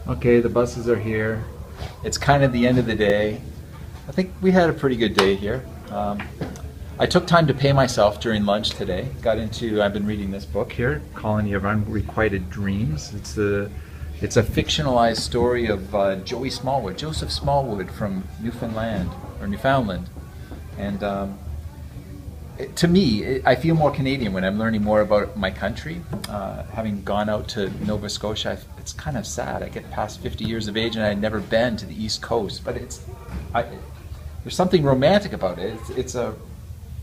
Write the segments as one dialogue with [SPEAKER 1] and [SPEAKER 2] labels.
[SPEAKER 1] Okay, the buses are here. It's kind of the end of the day. I think we had a pretty good day here. I took time to pay myself during lunch today. I've been reading this book here, Colony of Unrequited Dreams. It's a fictionalized story of Joseph Smallwood from Newfoundland. And to me, I feel more Canadian when I'm learning more about my country. Having gone out to Nova Scotia, it's kind of sad. I get past 50 years of age and I'd never been to the East Coast, but there's something romantic about it.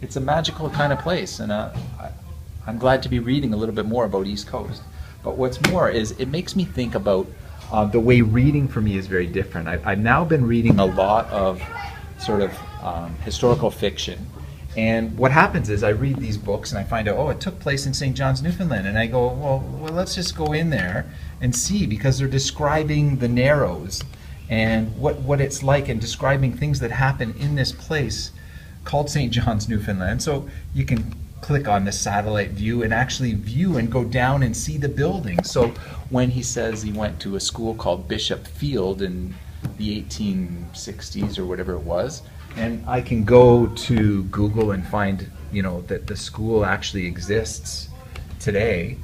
[SPEAKER 1] It's a magical kind of place, and I'm glad to be reading a little bit more about East Coast. But what's more is it makes me think about the way reading for me is very different. I've now been reading a lot of sort of historical fiction. And what happens is I read these books and I find out, oh, it took place in St. John's, Newfoundland. And I go, well, let's just go in there and see, because they're describing the Narrows and what it's like, and describing things that happen in this place called St. John's, Newfoundland. So you can click on the satellite view and actually view and go down and see the building. So when he says he went to a school called Bishop Field in the 1860s or whatever it was, and I can go to Google and find, that the school actually exists today.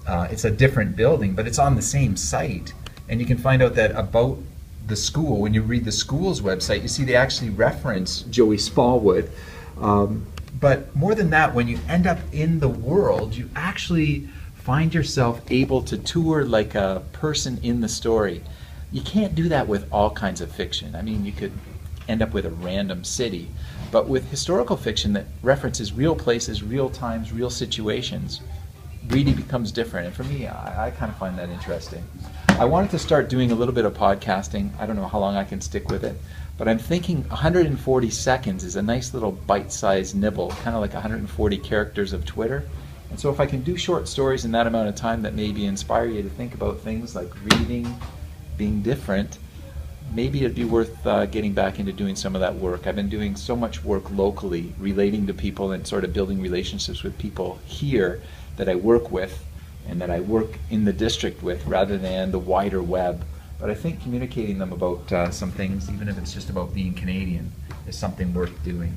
[SPEAKER 1] It's a different building, but it's on the same site. And you can find out that about the school, when you read the school's website, you see they actually reference Joey Smallwood. But more than that, when you end up in the world, you actually find yourself able to tour like a person in the story. You can't do that with all kinds of fiction. I mean, you could end up with a random city, but with historical fiction that references real places, real times, real situations, really becomes different. And for me, I kind of find that interesting. I wanted to start doing a little bit of podcasting. I don't know how long I can stick with it, but I'm thinking 140 seconds is a nice little bite-sized nibble, kind of like 140 characters of Twitter. And so if I can do short stories in that amount of time that maybe inspire you to think about things like reading, being different, maybe it'd be worth getting back into doing some of that work. I've been doing so much work locally, relating to people and sort of building relationships with people here that I work with and that I work in the district with, rather than the wider web. But I think communicating them about some things, even if it's just about being Canadian, is something worth doing.